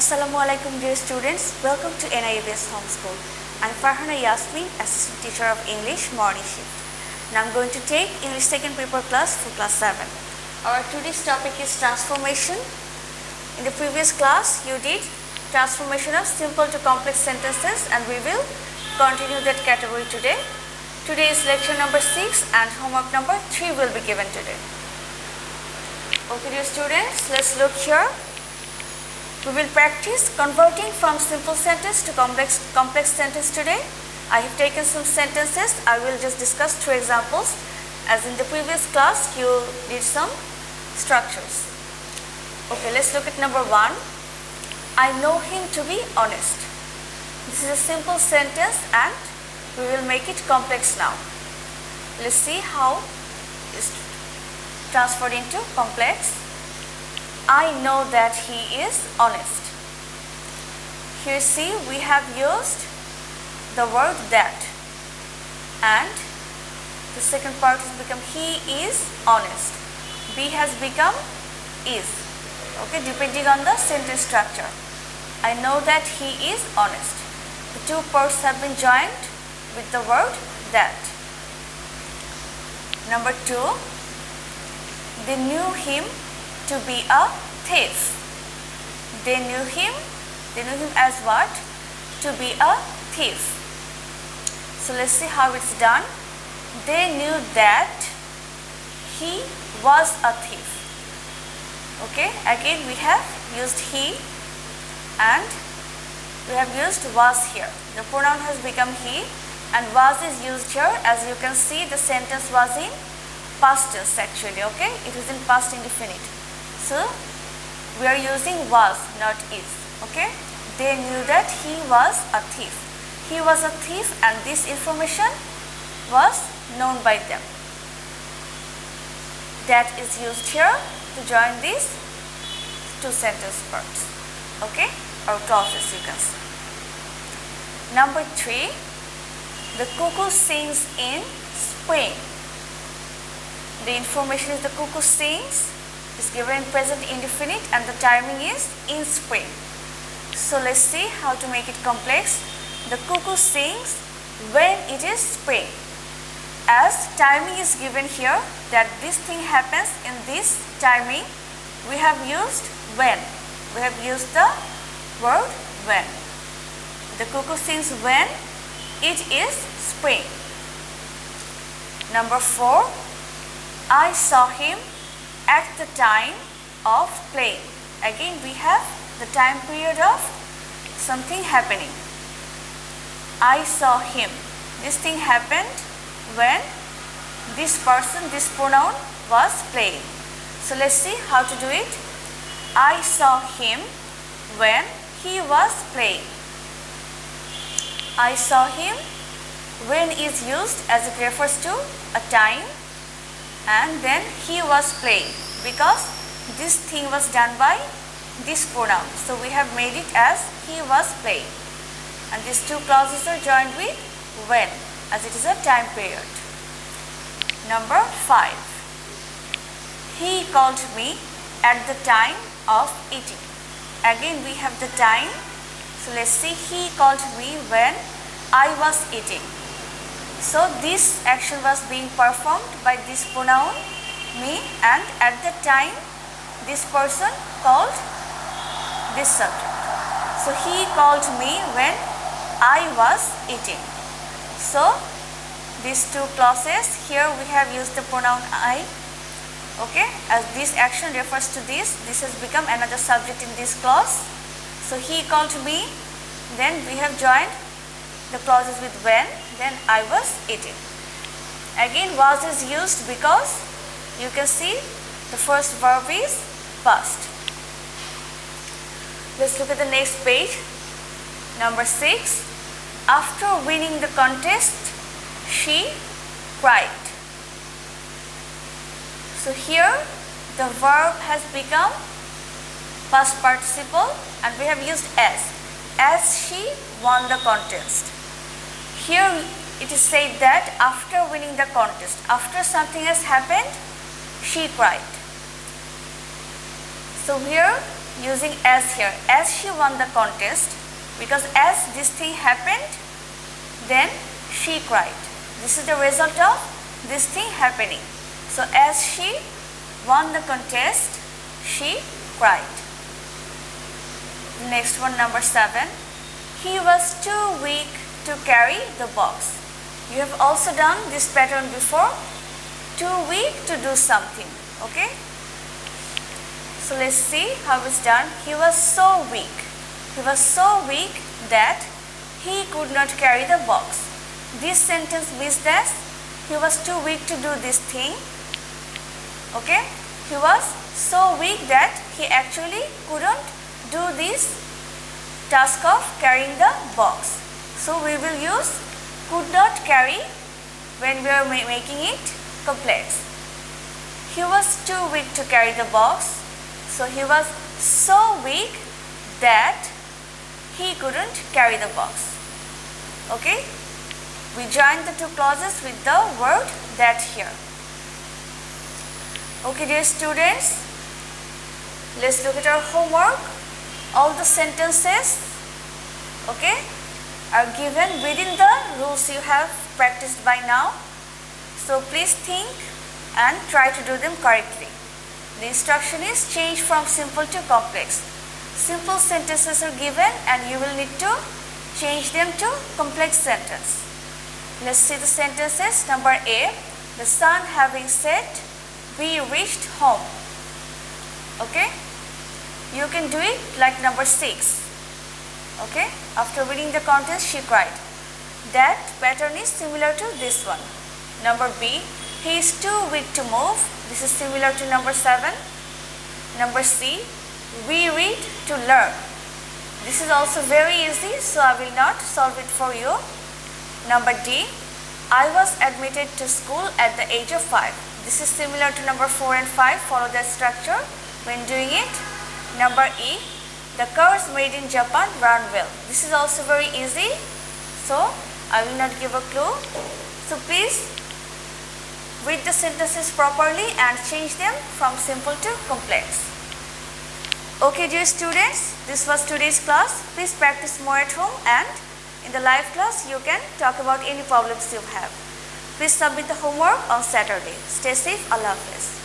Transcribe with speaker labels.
Speaker 1: Assalamualaikum dear students, welcome to NIABS Homeschool. I'm Farhana Yasmin, Assistant Teacher of English, Morning Shift. Now I'm going to take English second paper class for class 7. Our today's topic is transformation. In the previous class, you did transformation of simple to complex sentences and we will continue that category today. Today is lecture number 6 and homework number 3 will be given today. Okay dear students, let's look here. We will practice converting from simple sentence to complex sentence today. I have taken some sentences. I will just discuss 2 examples. As in the previous class, you did some structures. Okay, let's look at number 1. I know him to be honest. This is a simple sentence and we will make it complex now. Let's see how it's transferred into complex. I know that he is honest. Here see, we have used the word that and the second part has become he is honest. Be has become is. Okay, depending on the sentence structure. I know that he is honest. The 2 parts have been joined with the word that. Number 2, they knew him to be a thief. They knew him as what? To be a thief. So let's see how it's done. They knew that he was a thief. Okay, again we have used he and we have used was here. The pronoun has become he and was is used here. As you can see, the sentence was in past tense actually, okay? It is in past indefinite. So, we are using was, not is, okay? They knew that he was a thief. He was a thief and this information was known by them. That is used here to join these 2 sentence parts, okay? Or clauses you can say. Number 3, the cuckoo sings in spring. The information is the cuckoo sings is given in present indefinite and the timing is in spring. So let's see how to make it complex. The cuckoo sings when it is spring. As timing is given here that this thing happens in this timing, we have used when. We have used the word when. The cuckoo sings when it is spring. Number 4, I saw him at the time of playing. Again we have the time period of something happening. I saw him. This thing happened when this person, this pronoun was playing. So let's see how to do it. I saw him when he was playing. I saw him when is used as it refers to a time and then he was playing because this thing was done by this pronoun. So we have made it as he was playing. And these 2 clauses are joined with when as it is a time period. Number 5. He called me at the time of eating. Again we have the time. So let's see, he called me when I was eating. So this action was being performed by this pronoun me and at the time this person called this subject. So he called me when I was eating. So these 2 clauses, here we have used the pronoun I, okay, as this action refers to this has become another subject in this clause. So he called me, then we have joined the clauses with when, then I was eating. Again was is used because you can see the first verb is past. Let's look at the next page. Number 6. After winning the contest, she cried. So here the verb has become past participle and we have used as she won the contest. Here it is said that after winning the contest, after something has happened, she cried. So here using as here, as she won the contest, because as this thing happened, then she cried. This is the result of this thing happening. So as she won the contest, she cried. Next one, number 7. He was too weak to carry the box. You have also done this pattern before. Too weak to do something. Okay. So let's see how it's done. He was so weak. He was so weak that he could not carry the box. This sentence means that he was too weak to do this thing. Okay. He was so weak that he actually couldn't do this task of carrying the box. So we will use could not carry when we are making it complex. He was too weak to carry the box. So he was so weak that he couldn't carry the box. Okay. We join the two clauses with the word that here. Okay, dear students, let's look at our homework. All the sentences, okay, are given within the rules you have practiced by now. So please think and try to do them correctly. The instruction is change from simple to complex. Simple sentences are given and you will need to change them to complex sentence. Let's see the sentences. Number A, the sun having set, we reached home. Okay. You can do it like number 6. Okay. After reading the contents, she cried. That pattern is similar to this one. Number B, he is too weak to move. This is similar to number 7. Number C, we read to learn. This is also very easy, so I will not solve it for you. Number D, I was admitted to school at the age of 5. This is similar to number 4 and 5. Follow the structure when doing it. Number E, the cars made in Japan run well. This is also very easy, so I will not give a clue. So please read the sentences properly and change them from simple to complex. Okay, dear students, this was today's class. Please practice more at home, and in the live class you can talk about any problems you have. Please submit the homework on Saturday. Stay safe. Allah Hafiz.